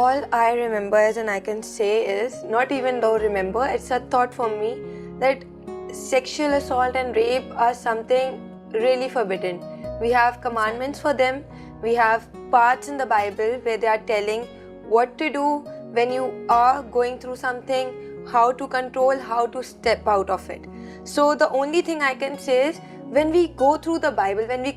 All I remember and I can say is, not even though remember, it's a thought for me that sexual assault and rape are something really forbidden. We have commandments for them. We have parts in the Bible where they are telling what to do when you are going through something, how to control, how to step out of it. So the only thing I can say is, when we go through the Bible, when we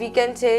we can say,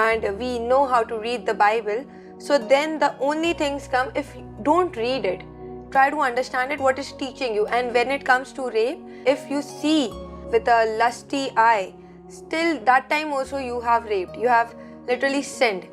and we know how to read the Bible. So then the only things come, if you don't read it, try to understand it, what is teaching you. And when it comes to rape, if you see with a lusty eye, still that time also you have raped, you have literally sinned.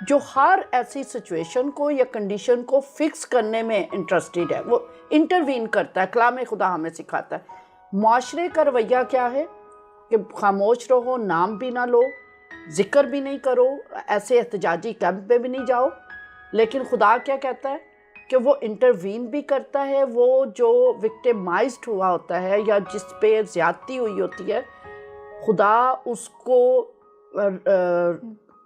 جو ہر ایسی situation کو یا condition کو fix کرنے میں interested ہے، وہ intervene کرتا ہے. کلام خدا ہمیں سکھاتا ہے معاشرے کا رویہ کیا ہے کہ خاموش رہو، نام بھی نہ لو، ذکر بھی نہیں کرو، ایسے احتجاجی کیمپ پہ بھی نہیں جاؤ. لیکن خدا کیا کہتا ہے کہ وہ انٹروین بھی کرتا ہے. وہ جو وکٹمائزڈ ہوا ہوتا ہے یا جس پہ زیادتی ہوئی ہوتی ہے، خدا اس کو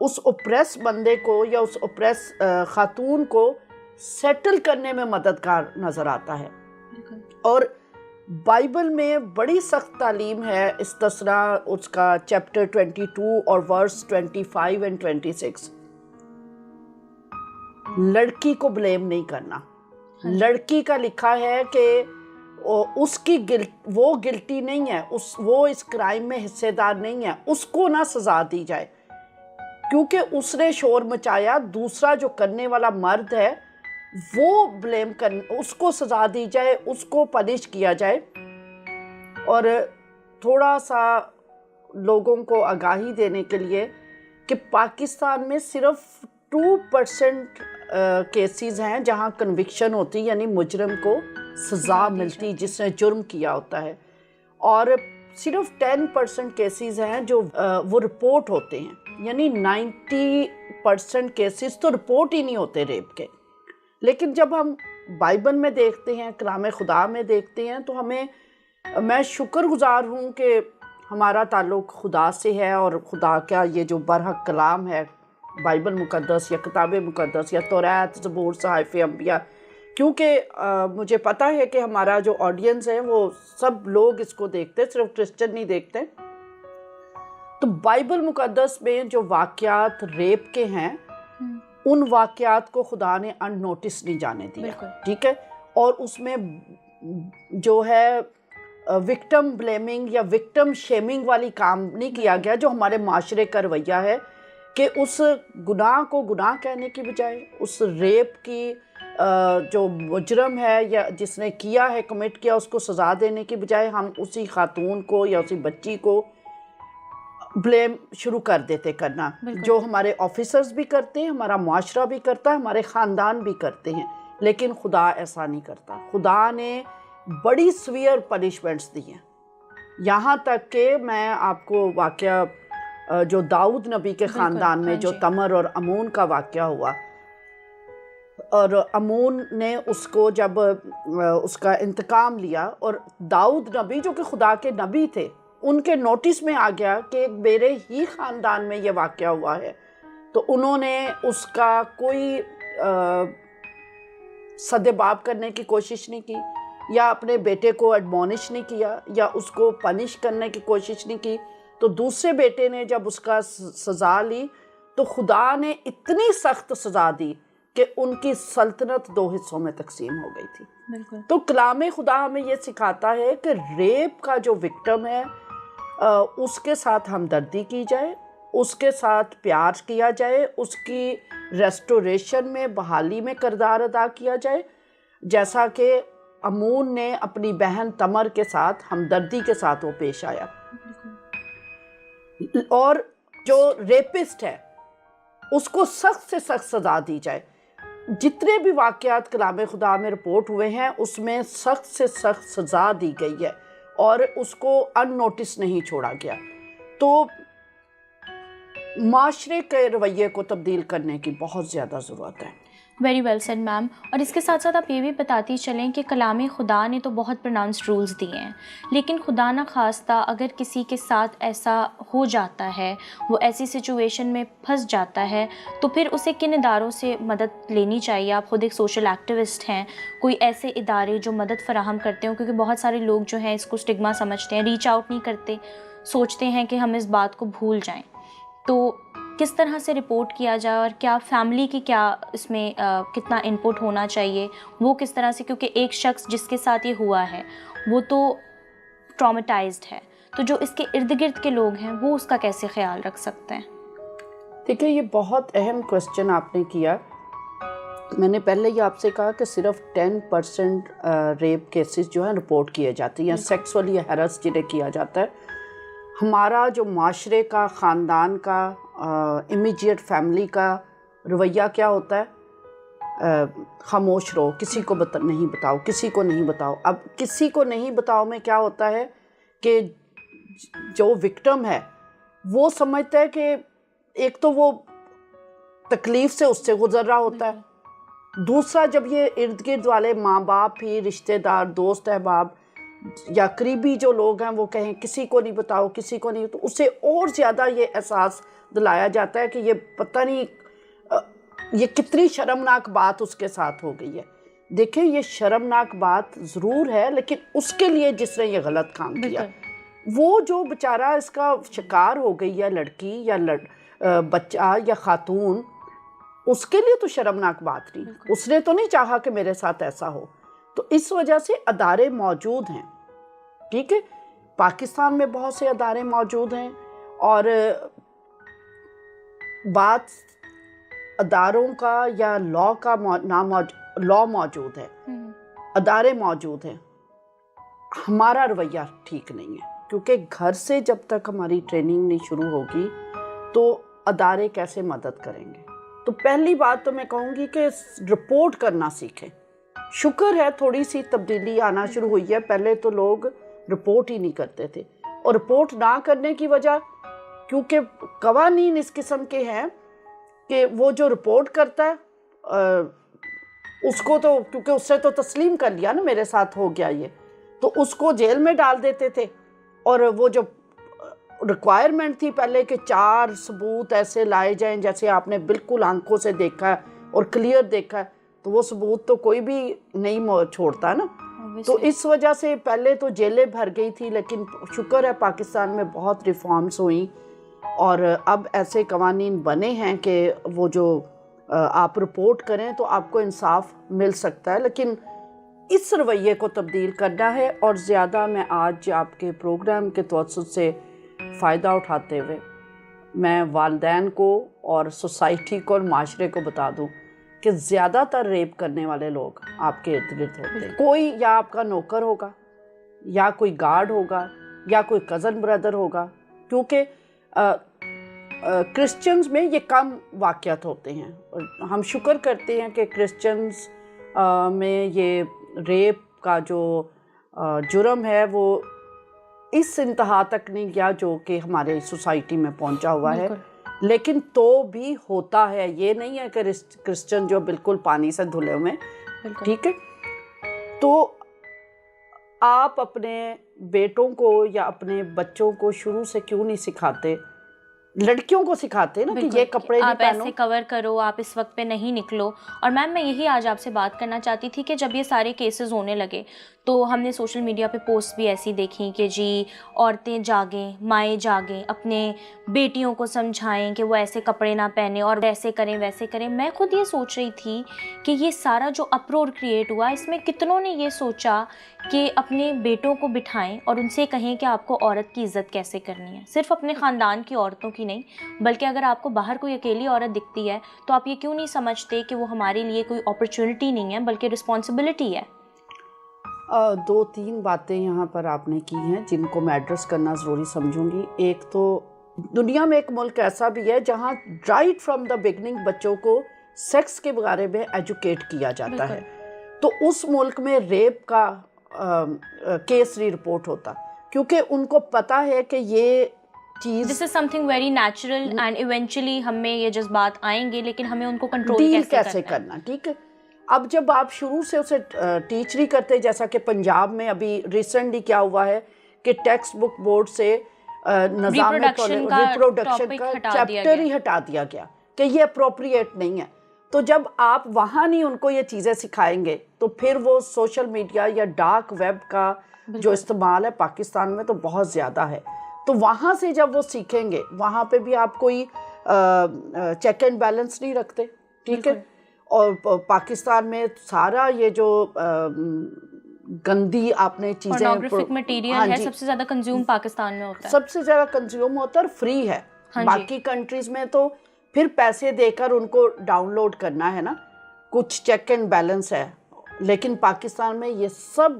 اس اوپریس بندے کو یا اس اوپریس خاتون کو سیٹل کرنے میں مددگار نظر آتا ہے. اور بائبل میں بڑی سخت تعلیم ہے اس طرح اس کا چیپٹر 22 اور ورس 25 and 26. لڑکی کو بلیم نہیں کرنا. لڑکی کا لکھا ہے کہ اس کی وہ گلٹی نہیں ہے، وہ اس کرائم میں حصے دار نہیں ہے، اس کو نہ سزا دی جائے کیونکہ اس نے شور مچایا. دوسرا جو کرنے والا مرد ہے وہ بلیم اس کو سزا دی جائے، اس کو پنش کیا جائے. اور تھوڑا سا لوگوں کو آگاہی دینے کے لیے کہ پاکستان میں صرف 2% کیسز ہیں جہاں کنوکشن ہوتی، یعنی مجرم کو سزا ملتی جس نے جرم کیا ہوتا ہے، اور صرف 10% کیسز ہیں جو وہ رپورٹ ہوتے ہیں. یعنی 90% کیسز تو رپورٹ ہی نہیں ہوتے ریپ کے. لیکن جب ہم بائبل میں دیکھتے ہیں، کلام خدا میں دیکھتے ہیں، تو میں شکر گزار ہوں کہ ہمارا تعلق خدا سے ہے، اور خدا کا یہ جو برحق کلام ہے بائبل مقدس یا کتاب مقدس یا توریت، زبور، صحائف انبیاء، کیونکہ مجھے پتہ ہے کہ ہمارا جو آڈینس ہے وہ سب لوگ اس کو دیکھتے، صرف کرسچن نہیں دیکھتے. تو بائبل مقدس میں جو واقعات ریپ کے ہیں ان واقعات کو خدا نے ان نوٹس نہیں جانے دیا. ٹھیک ہے. اور اس میں جو ہے وکٹم بلیمنگ یا وکٹم شیمنگ والی کام نہیں کیا گیا جو ہمارے معاشرے کا رویہ ہے کہ اس گناہ کو گناہ کہنے کی بجائے، اس ریپ کی جو مجرم ہے یا جس نے کیا ہے، کمٹ کیا، اس کو سزا دینے کی بجائے ہم اسی خاتون کو یا اسی بچی کو بلیم شروع کر دیتے کرنا، جو ہمارے آفیسرز بھی کرتے ہیں، ہمارا معاشرہ بھی کرتا ہے، ہمارے خاندان بھی کرتے ہیں. لیکن خدا ایسا نہیں کرتا. خدا نے بڑی سویئر پنشمنٹس دی ہیں. یہاں تک کہ میں آپ کو واقعہ جو داؤد نبی کے خاندان میں جو تمر اور امون کا واقعہ ہوا، اور امون نے اس کو جب اس کا انتقام لیا، اور داؤد نبی جو کہ خدا کے نبی تھے، ان کے نوٹس میں آ گیا کہ میرے ہی خاندان میں یہ واقعہ ہوا ہے، تو انہوں نے اس کا کوئی سدباب کرنے کی کوشش نہیں کی، یا اپنے بیٹے کو ایڈمونش نہیں کیا، یا اس کو پنش کرنے کی کوشش نہیں کی. تو دوسرے بیٹے نے جب اس کا سزا لی تو خدا نے اتنی سخت سزا دی کہ ان کی سلطنت 2 حصوں میں تقسیم ہو گئی تھی. تو کلام خدا ہمیں یہ سکھاتا ہے کہ ریپ کا جو وکٹم ہے اس کے ساتھ ہمدردی کی جائے، اس کے ساتھ پیار کیا جائے، اس کی ریسٹوریشن میں، بحالی میں کردار ادا کیا جائے، جیسا کہ امون نے اپنی بہن تمر کے ساتھ ہمدردی کے ساتھ وہ پیش آیا. اور جو ریپسٹ ہے اس کو سخت سے سخت سزا دی جائے. جتنے بھی واقعات کلام خدا میں رپورٹ ہوئے ہیں اس میں سخت سے سخت سزا دی گئی ہے اور اس کو ان نوٹس نہیں چھوڑا گیا. تو معاشرے کے رویے کو تبدیل کرنے کی بہت زیادہ ضرورت ہے. ویری ویل سیڈ میم. اور اس کے ساتھ ساتھ آپ یہ بھی بتاتی چلیں کہ کلام خدا نے تو بہت پروناؤنسڈ رولز دیے ہیں، لیکن خدا نہ خواستہ اگر کسی کے ساتھ ایسا ہو جاتا ہے، وہ ایسی سچویشن میں پھنس جاتا ہے، تو پھر اسے کن اداروں سے مدد لینی چاہیے؟ آپ خود ایک سوشل ایکٹیوسٹ ہیں، کوئی ایسے ادارے جو مدد فراہم کرتے ہوں، کیونکہ بہت سارے لوگ جو ہیں اس کو اسٹگما سمجھتے ہیں، ریچ آؤٹ نہیں کرتے، سوچتے ہیں کہ ہم اس بات کو بھول جائیں. تو کس طرح سے رپورٹ کیا جائے، اور کیا فیملی کی کیا اس میں کتنا انپٹ ہونا چاہیے، وہ کس طرح سے، کیونکہ ایک شخص جس کے ساتھ یہ ہوا ہے وہ تو ٹرامیٹائزڈ ہے، تو جو اس کے ارد گرد کے لوگ ہیں وہ اس کا کیسے خیال رکھ سکتے ہیں؟ دیکھیں، یہ بہت اہم کوسچن آپ نے کیا. میں نے پہلے ہی آپ سے کہا کہ صرف 10% ریپ کیسز جو ہیں رپورٹ کیے جاتے ہیں، سیکسولی ہیرس جنہیں کیا جاتا ہے. ہمارا جو معاشرے کا، خاندان کا، امیجیٹ فیملی کا رویہ کیا ہوتا ہے؟ خاموش رہو، کسی کو نہیں بتاؤ، کسی کو نہیں بتاؤ. اب کسی کو نہیں بتاؤ میں کیا ہوتا ہے کہ جو وکٹم ہے وہ سمجھتا ہے کہ ایک تو وہ تکلیف سے اس سے گزر رہا ہوتا ہے، دوسرا جب یہ ارد گرد والے ماں باپ ہی، رشتہ دار، دوست احباب یا قریبی جو لوگ ہیں وہ کہیں کسی کو نہیں بتاؤ، کسی کو نہیں، تو اسے اور زیادہ یہ احساس دلایا جاتا ہے کہ یہ پتہ نہیں یہ کتنی شرمناک بات اس کے ساتھ ہو گئی ہے. دیکھیں یہ شرمناک بات ضرور ہے، لیکن اس کے لیے جس نے یہ غلط کام کیا، وہ جو بیچارہ اس کا شکار ہو گئی ہے، لڑکی یا بچہ یا خاتون، اس کے لیے تو شرمناک بات نہیں. اس نے تو نہیں چاہا کہ میرے ساتھ ایسا ہو. تو اس وجہ سے ادارے موجود ہیں، ٹھیک ہے، پاکستان میں بہت سے ادارے موجود ہیں، اور بات اداروں کا یا لا کا لا موجود ہے، ادارے موجود ہیں. ہمارا رویہ ٹھیک نہیں ہے، کیونکہ گھر سے جب تک ہماری ٹریننگ نہیں شروع ہوگی تو ادارے کیسے مدد کریں گے. تو پہلی بات تو میں کہوں گی کہ رپورٹ کرنا سیکھیں. شکر ہے تھوڑی سی تبدیلی آنا شروع ہوئی ہے، پہلے تو لوگ رپورٹ ہی نہیں کرتے تھے، اور رپورٹ نہ کرنے کی وجہ کیونکہ قوانین اس قسم کے ہیں کہ وہ جو رپورٹ کرتا ہے اس کو تو کیونکہ اس سے تو تسلیم کر لیا نا میرے ساتھ ہو گیا یہ، تو اس کو جیل میں ڈال دیتے تھے. اور وہ جو ریکوائرمنٹ تھی پہلے کہ 4 ثبوت ایسے لائے جائیں جیسے آپ نے بالکل آنکھوں سے دیکھا ہے اور کلیئر دیکھا ہے، تو وہ ثبوت تو کوئی بھی نہیں چھوڑتا نا. تو اس وجہ سے پہلے تو جیلیں بھر گئی تھی، لیکن شکر ہے پاکستان میں بہت ریفارمز ہوئیں، اور اب ایسے قوانین بنے ہیں کہ وہ جو آپ رپورٹ کریں تو آپ کو انصاف مل سکتا ہے. لیکن اس رویے کو تبدیل کرنا ہے. اور زیادہ میں آج آپ کے پروگرام کے توسط سے فائدہ اٹھاتے ہوئے میں والدین کو اور سوسائٹی کو اور معاشرے کو بتا دوں کہ زیادہ تر ریپ کرنے والے لوگ آپ کے ارد گرد ہوتے ہیں. کوئی یا آپ کا نوکر ہوگا، یا کوئی گارڈ ہوگا، یا کوئی کزن بردر ہوگا، کیونکہ کرسچنز میں یہ کم واقعات ہوتے ہیں. ہم شکر کرتے ہیں کہ کرسچنز میں یہ ریپ کا جو جرم ہے وہ اس انتہا تک نہیں گیا جو کہ ہمارے سوسائٹی میں پہنچا ہوا ہے. لیکن تو بھی ہوتا ہے، یہ نہیں ہے کہ کرسچن جو بالکل پانی سے دھلے ہوئے، ٹھیک ہے. تو آپ اپنے بیٹوں کو یا اپنے بچوں کو شروع سے کیوں نہیں سکھاتے، لڑکیوں کو سکھاتے نا کہ یہ کپڑے نہیں آپ پہنو، ایسے کور کرو، آپ اس وقت پہ نہیں نکلو. اور میم میں یہی آج آپ سے بات کرنا چاہتی تھی کہ جب یہ سارے کیسز ہونے لگے تو ہم نے سوشل میڈیا پہ پوسٹ بھی ایسی دیکھی کہ جی عورتیں جاگیں، مائیں جاگیں، اپنے بیٹیوں کو سمجھائیں کہ وہ ایسے کپڑے نہ پہنیں اور ایسے کریں ویسے کریں. میں خود یہ سوچ رہی تھی کہ یہ سارا جو اپروڑ کریٹ ہوا، اس میں کتنوں نے یہ سوچا کہ اپنے بیٹوں کو بٹھائیں اور ان سے کہیں کہ آپ کو عورت کی عزت کیسے کرنی ہے. صرف اپنے خاندان کی عورتوں کی نہیں، بلکہ اگر آپ کو باہر کوئی اکیلی عورت دکھتی ہے تو آپ یہ کیوں نہیں سمجھتے کہ وہ ہمارے لیے کوئی اپرچونٹی نہیں ہے بلکہ رسپانسبلٹی ہے. 2-3 باتیں یہاں پر آپ نے کی ہیں جن کو میں ایڈریس کرنا ضروری سمجھوں گی. ایک تو دنیا میں ایک ملک ایسا بھی ہے جہاں رائٹ فرام دا بگننگ بچوں کو سیکس کے بارے میں ایجوکیٹ کیا جاتا ہے. تو اس ملک میں ریپ کا کیس نہیں رپورٹ ہوتا، کیونکہ ان کو پتہ ہے کہ یہ چیز this is something very natural and eventually ہم میں یہ جذبات آئیں گے، لیکن ہمیں ان کو کنٹرول ڈیل کیسے کیسے کرنا. ٹھیک ہے، اب جب آپ شروع سے اسے ٹیچ نہیں کرتے، جیسا کہ پنجاب میں ابھی ریسنٹلی کیا ہوا ہے کہ ٹیکسٹ بک بورڈ سے نظام ریپروڈکشن کا چیپٹر ہی ہٹا دیا گیا کہ یہ اپروپریٹ نہیں ہے. تو جب آپ وہاں نہیں ان کو یہ چیزیں سکھائیں گے تو پھر وہ سوشل میڈیا یا ڈارک ویب کا جو استعمال ہے پاکستان میں تو بہت زیادہ ہے. تو وہاں سے جب وہ سیکھیں گے، وہاں پہ بھی آپ کوئی چیک اینڈ بیلنس نہیں رکھتے، ٹھیک ہے. اور پاکستان میں سارا یہ جو گندی آپ نے چیزیں، پورنوگرافک مٹیریل ہے، سب سے زیادہ کنزیوم پاکستان میں ہوتا ہے، سب سے زیادہ کنزیوم ہوتا ہے اور فری ہے. باقی کنٹریز میں تو پھر پیسے دے کر ان کو ڈاؤن لوڈ کرنا ہے نا، کچھ چیک اینڈ بیلنس ہے. لیکن پاکستان میں یہ سب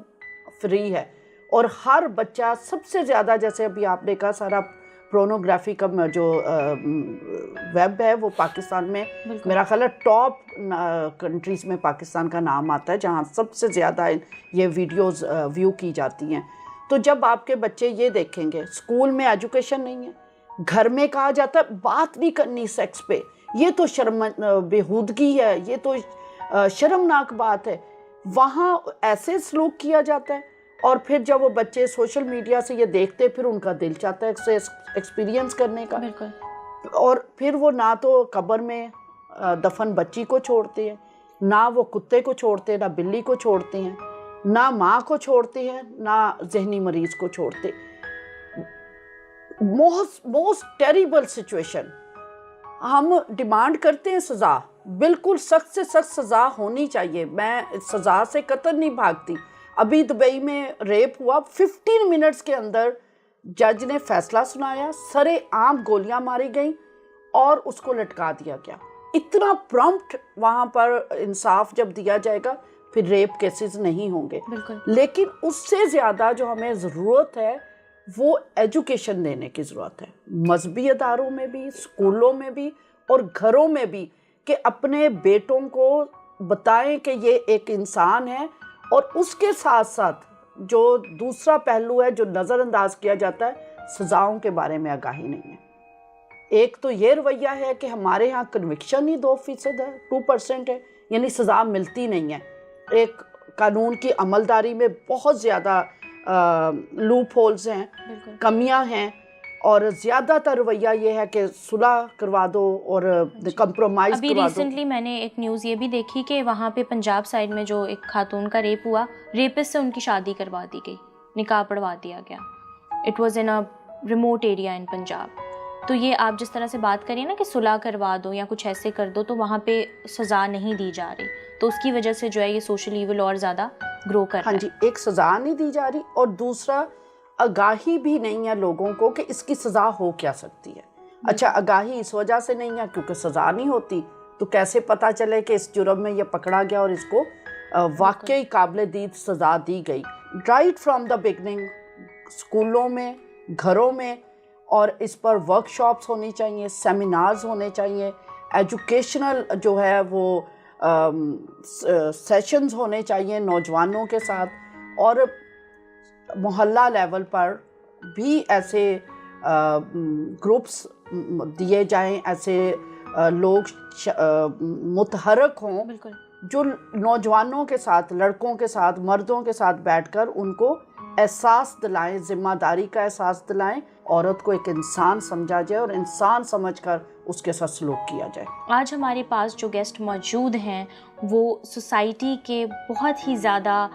فری ہے، اور ہر بچہ سب سے زیادہ، جیسے ابھی آپ نے کہا سارا پرونوگرافی کا جو ویب ہے وہ پاکستان میں میرا خیال ہے ٹاپ کنٹریز میں پاکستان کا نام آتا ہے جہاں سب سے زیادہ یہ ویڈیوز ویو کی جاتی ہیں. تو جب آپ کے بچے یہ دیکھیں گے اسکول میں ایجوکیشن نہیں ہے, گھر میں کہا جاتا ہے بات نہیں کرنی سیکس پہ, یہ تو بےہودگی ہے, یہ تو شرمناک بات ہے, وہاں ایسے سلوک کیا جاتا ہے. اور پھر جب وہ بچے سوشل میڈیا سے یہ دیکھتے پھر ان کا دل چاہتا ہے اسے ایکسپیرینس کرنے کا, اور پھر وہ نہ تو قبر میں دفن بچی کو چھوڑتے ہیں, نہ وہ کتے کو چھوڑتے ہیں, نہ بلی کو چھوڑتے ہیں, نہ ماں کو چھوڑتے ہیں, نہ ذہنی مریض کو چھوڑتے. Most terrible situation. ہم ڈیمانڈ کرتے ہیں سزا, بالکل سخت سے سخت سزا ہونی چاہیے, میں سزا سے قطر نہیں بھاگتی. ابھی دبئی میں ریپ ہوا, 15 منٹس کے اندر جج نے فیصلہ سنایا, سرے عام گولیاں ماری گئیں اور اس کو لٹکا دیا گیا. اتنا پرامپٹ وہاں پر انصاف جب دیا جائے گا پھر ریپ کیسز نہیں ہوں گے. لیکن اس سے زیادہ جو ہمیں ضرورت ہے وہ ایجوکیشن دینے کی ضرورت ہے, مذہبی اداروں میں بھی, اسکولوں میں بھی اور گھروں میں بھی, کہ اپنے بیٹوں کو بتائیں کہ یہ ایک انسان ہے. اور اس کے ساتھ ساتھ جو دوسرا پہلو ہے جو نظر انداز کیا جاتا ہے, سزاؤں کے بارے میں آگاہی نہیں ہے. ایک تو یہ رویہ ہے کہ ہمارے ہاں کنوکشن ہی 2% ہے, 2% ہے, یعنی سزا ملتی نہیں ہے. ایک قانون کی عملداری میں بہت زیادہ لوپ ہولز ہیں, کمیاں ہیں, اور زیادہ تر رویہ یہ ہے کہ صلح کروا دو اور کمپرومائز کروا دو. ابھی ریسنٹلی میں نے ایک نیوز یہ بھی دیکھی کہ وہاں پہ پنجاب سائڈ میں جو ایک خاتون کا ریپ ہوا, ریپسٹ سے ان کی شادی کروا دی گئی, نکاح پڑھوا دیا گیا. It was in a remote area in Punjab. تو یہ آپ جس طرح سے بات کریے نا کہ صلح کروا دو یا کچھ ایسے کر دو, تو وہاں پہ سزا نہیں دی جا رہی, تو اس کی وجہ سے جو ہے یہ سوشل ایول اور زیادہ گرو کر رہا ہے. ہاں جی, ایک سزا نہیں دی جا رہی, اور دوسرا آگاہی بھی نہیں ہے لوگوں کو کہ اس کی سزا ہو کیا سکتی ہے. اچھا, آگاہی اس وجہ سے نہیں ہے کیونکہ سزا نہیں ہوتی, تو کیسے پتہ چلے کہ اس جرم میں یہ پکڑا گیا اور اس کو واقعی قابل دید سزا دی گئی. رائٹ فرام دا بگننگ, اسکولوں میں, گھروں میں, اور اس پر ورک شاپس ہونی چاہیے, سیمینارز ہونے چاہیے, ایجوکیشنل جو ہے وہ سیشنز ہونے چاہیے نوجوانوں کے ساتھ, اور محلہ لیول پر بھی ایسے گروپس دیے جائیں, ایسے لوگ متحرک ہوں جو نوجوانوں کے ساتھ, لڑکوں کے ساتھ, مردوں کے ساتھ بیٹھ کر ان کو احساس دلائیں, ذمہ داری کا احساس دلائیں, عورت کو ایک انسان سمجھا جائے اور انسان سمجھ کر اس کے ساتھ سلوک کیا جائے. آج ہمارے پاس جو گیسٹ موجود ہیں وہ سوسائٹی کے بہت ہی زیادہ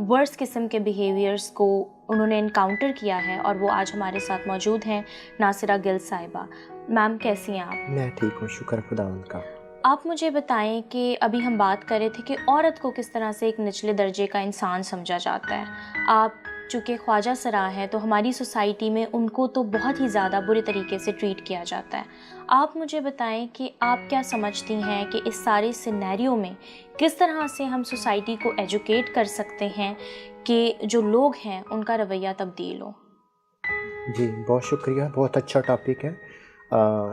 ورس قسم کے بیہیویئرس کو انہوں نے انکاؤنٹر کیا ہے, اور وہ آج ہمارے ساتھ موجود ہیں. ناصرہ گل صاحبہ, میم کیسی ہیں آپ؟ میں ٹھیک ہوں, شکر خداوند کا. آپ مجھے بتائیں کہ ابھی ہم بات کر رہے تھے کہ عورت کو کس طرح سے ایک نچلے درجے کا انسان سمجھا جاتا ہے. آپ چونکہ خواجہ سرا ہیں تو ہماری سوسائٹی میں ان کو تو بہت ہی زیادہ برے طریقے سے ٹریٹ کیا جاتا ہے. آپ مجھے بتائیں کہ آپ کیا سمجھتی ہیں کہ اس سارے سینیریو میں کس طرح سے ہم سوسائٹی کو ایجوکیٹ کر سکتے ہیں کہ جو لوگ ہیں ان کا رویہ تبدیل ہو؟ جی بہت شکریہ, بہت اچھا ٹاپک ہے.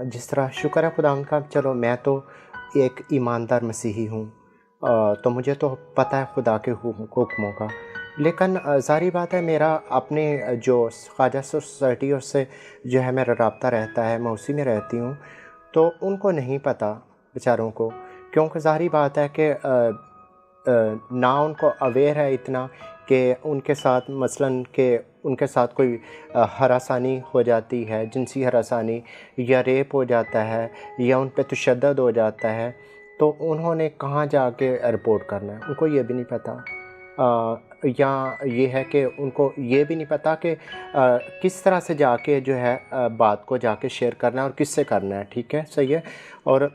جس طرح شکر ہے خداوند کا, چلو میں تو ایک ایماندار مسیحی ہوں, تو مجھے تو پتہ ہے خدا کے حکموں کا, لیکن ظاہری بات ہے میرا اپنے جو خواجہ سوسائٹی اس سے جو ہے میرا رابطہ رہتا ہے, میں اسی میں رہتی ہوں, تو ان کو نہیں پتہ بیچاروں کو, کیونکہ ظاہری بات ہے کہ نہ ان کو اویئر ہے اتنا کہ ان کے ساتھ مثلاً کہ ان کے ساتھ کوئی ہراسانی ہو جاتی ہے, جنسی ہراسانی یا ریپ ہو جاتا ہے یا ان پہ تشدد ہو جاتا ہے, تو انہوں نے کہاں جا کے رپورٹ کرنا ہے, ان کو یہ بھی نہیں پتہ. یا یہ ہے کہ ان کو یہ بھی نہیں پتہ کہ کس طرح سے جا کے جو ہے بات کو جا کے شیئر کرنا ہے اور کس سے کرنا ہے. ٹھیک ہے, صحیح ہے. اور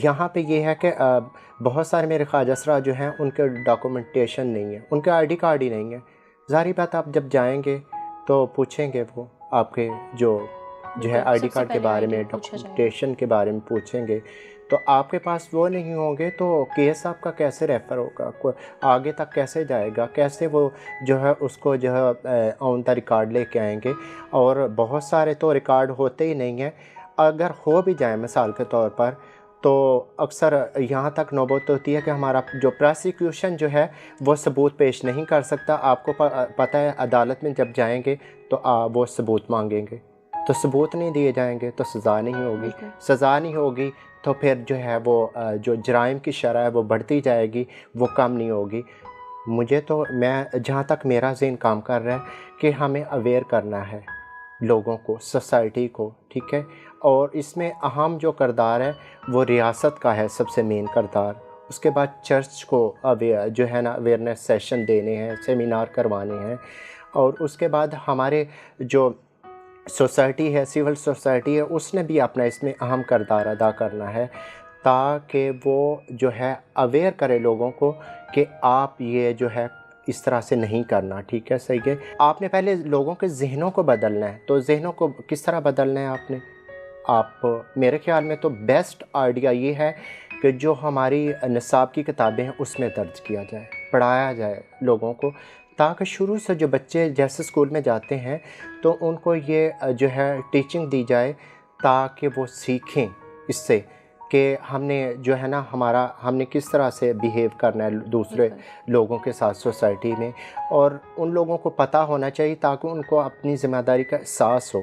یہاں پہ یہ ہے کہ بہت سارے میرے خواجہ سرا جو ہیں ان کے ڈاکومنٹیشن نہیں ہے, ان کے آئی ڈی کارڈ ہی نہیں ہے. ظاہری بات آپ جب جائیں گے تو پوچھیں گے, وہ آپ کے جو ہے آئی ڈی کارڈ کے بارے میں, ڈاکومنٹیشن کے بارے میں پوچھیں گے, تو آپ کے پاس وہ نہیں ہوں گے تو کیس آپ کا کیسے ریفر ہوگا, آگے تک کیسے جائے گا, کیسے وہ جو ہے اس کو جو ہے آن دا ریکارڈ لے کے آئیں گے. اور بہت سارے تو ریکارڈ ہوتے ہی نہیں ہیں, اگر ہو بھی جائیں مثال کے طور پر تو اکثر یہاں تک نوبت ہوتی ہے کہ ہمارا جو پراسیکیوشن جو ہے وہ ثبوت پیش نہیں کر سکتا. آپ کو پتہ ہے عدالت میں جب جائیں گے تو وہ ثبوت مانگیں گے, تو ثبوت نہیں دیے جائیں گے تو سزا نہیں ہوگی, سزا نہیں ہوگی تو پھر جو ہے وہ جو جرائم کی شرح ہے وہ بڑھتی جائے گی, وہ کم نہیں ہوگی. مجھے تو میں جہاں تک میرا ذہن کام کر رہا ہے کہ ہمیں اویئر کرنا ہے لوگوں کو, سوسائٹی کو, ٹھیک ہے. اور اس میں اہم جو کردار ہے وہ ریاست کا ہے, سب سے مین کردار. اس کے بعد چرچ کو جو ہے نا اویئرنیس سیشن دینے ہیں, سیمینار کروانے ہیں. اور اس کے بعد ہمارے جو سوسائٹی ہے, سول سوسائٹی ہے, اس نے بھی اپنا اس میں اہم کردار ادا کرنا ہے تاکہ وہ جو ہے اویئر کرے لوگوں کو کہ آپ یہ جو ہے اس طرح سے نہیں کرنا, ٹھیک ہے, صحیح ہے. آپ نے پہلے لوگوں کے ذہنوں کو بدلنا ہے. تو ذہنوں کو کس طرح بدلنا ہے آپ میرے خیال میں تو بیسٹ آئیڈیا یہ ہے کہ جو ہماری نصاب کی کتابیں ہیں اس میں درج کیا جائے, پڑھایا جائے لوگوں کو, تاکہ شروع سے جو بچے جیسے اسکول میں جاتے ہیں تو ان کو یہ جو ہے ٹیچنگ دی جائے تاکہ وہ سیکھیں اس سے کہ ہم نے جو ہے نا ہم نے کس طرح سے بیہیو کرنا ہے دوسرے لوگوں کے ساتھ سوسائٹی میں. اور ان لوگوں کو پتہ ہونا چاہیے تاکہ ان کو اپنی ذمہ داری کا احساس ہو,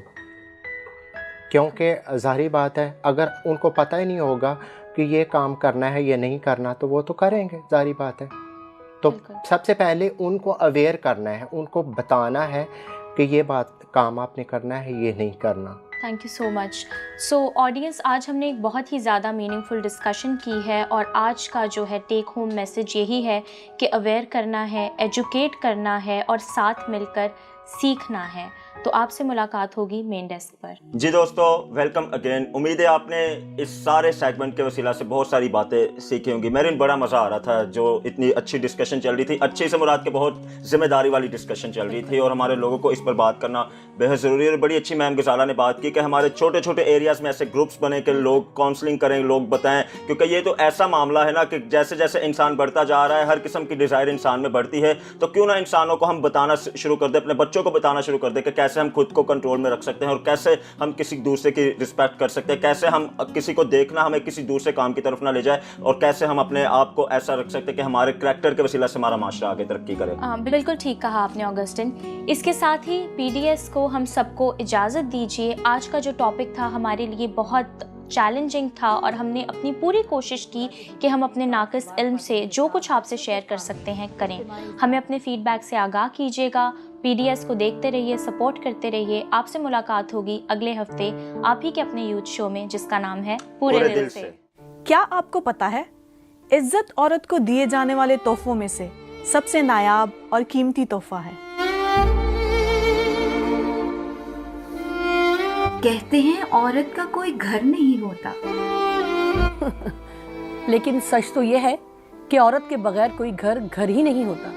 کیونکہ ظاہری بات ہے اگر ان کو پتہ ہی نہیں ہوگا کہ یہ کام کرنا ہے یہ نہیں کرنا تو وہ تو کریں گے, ظاہری بات ہے. تو سب سے پہلے ان کو اویئر کرنا ہے, ان کو بتانا ہے کہ یہ کام آپ نے کرنا ہے, یہ نہیں کرنا. Thank you so much. So audience, آج ہم نے ایک بہت ہی زیادہ میننگ فل ڈسکشن کی ہے اور آج کا جو ہے ٹیک ہوم میسیج یہی ہے کہ اویئر کرنا ہے, ایجوکیٹ کرنا ہے اور ساتھ مل کر سیکھنا ہے. تو آپ سے ملاقات ہوگی مین ڈیسک پر. جی دوستو, ویلکم اگین. امید ہے آپ نے اس سارے سیگمنٹ کے وسیلہ سے بہت ساری باتیں سیکھی ہوں گی. میرے بڑا مزہ آ رہا تھا, جو اتنی اچھی ڈسکشن چل رہی تھی, اچھی سے مراد کے بہت ذمہ داری والی ڈسکشن چل رہی تھی اور ہمارے لوگوں کو اس پر بات کرنا بہت ضروری ہے. اور بڑی اچھی میم غزالہ نے بات کی کہ ہمارے چھوٹے چھوٹے ایریاز میں ایسے گروپس بنے کہ لوگ کاؤنسلنگ کریں, لوگ بتائیں, کیونکہ یہ تو ایسا معاملہ ہے نا کہ جیسے جیسے انسان بڑھتا جا رہا ہے, ہر قسم کی ڈیزائر انسان میں بڑھتی ہے, تو کیوں نہ انسانوں کو ہم بتانا شروع کر دیں, اپنے بچوں کو بتانا شروع کر دیں کہ کیسے ہم خود کو کنٹرول میں رکھ سکتے ہیں اور کیسے ہم کسی دوسرے کی رسپیکٹ کر سکتے ہیں, کیسے ہم کسی کو دیکھنا ہمیں کسی دوسرے کام کی طرف نہ لے جائے, اور کیسے ہم اپنے آپ کو ایسا رکھ سکتے ہیں کہ ہمارے کریکٹر کے وسیلہ سے ہمارا معاشرہ آگے ترقی کرے. بالکل ٹھیک کہا آپ نے آگسٹن. اس کے ساتھ ہی پی ڈی ایس کو ہم سب کو اجازت دیجیے. آج کا جو ٹاپک تھا ہمارے لیے بہت چیلنجنگ تھا اور ہم نے اپنی پوری کوشش کی کہ ہم اپنے ناقص علم سے جو کچھ آپ سے شیئر کر سکتے ہیں کریں. ہمیں اپنے فیڈ بیک سے آگاہ کیجیے گا. پی ڈی ایس کو دیکھتے رہیے, سپورٹ کرتے رہیے. آپ سے ملاقات ہوگی اگلے ہفتے آپ ہی کے اپنے یوتھ شو میں جس کا نام ہے پورے دل سے. کیا آپ کو پتا ہے عزت عورت کو دیے جانے والے تحفوں میں سے سب سے نایاب اور قیمتی تحفہ ہے؟ کہتے ہیں عورت کا کوئی گھر نہیں ہوتا لیکن سچ تو یہ ہے کہ عورت کے بغیر کوئی گھر ہی نہیں ہوتا،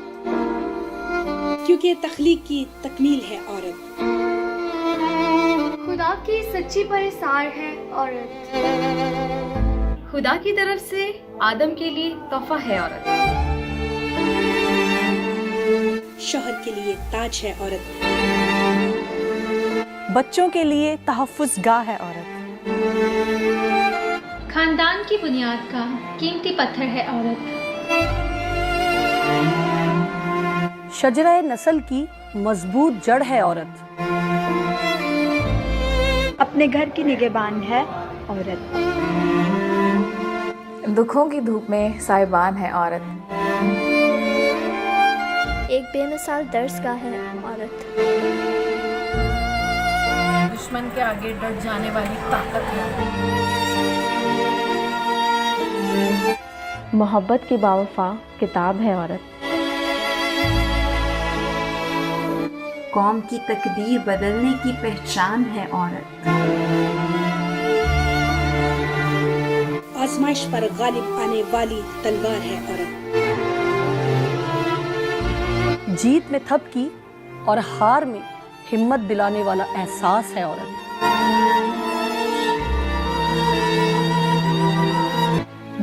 کیونکہ تخلیق کی تکمیل ہے عورت. خدا کی سچی پرستار ہے عورت. خدا کی طرف سے آدم کے لیے تحفہ ہے عورت. شوہر کے لیے تاج ہے عورت. بچوں کے لیے تحفظ گاہ ہے عورت. خاندان کی بنیاد کا قیمتی پتھر ہے عورت. شجرہ نسل کی مضبوط جڑ ہے عورت. اپنے گھر کی نگہبان ہے عورت. دکھوں کی دھوپ میں سائبان ہے عورت. ایک بے مثال درس گاہ ہے عورت. دشمن کے آگے ڈٹ جانے والی طاقت ہے. محبت کی باوفا کتاب ہے عورت. قوم کی تقدیر بدلنے کی پہچان ہے عورت. آزمائش پر غالب آنے والی تلوار ہے عورت. جیت میں تھپکی اور ہار میں ہمت دلانے والا احساس ہے عورت.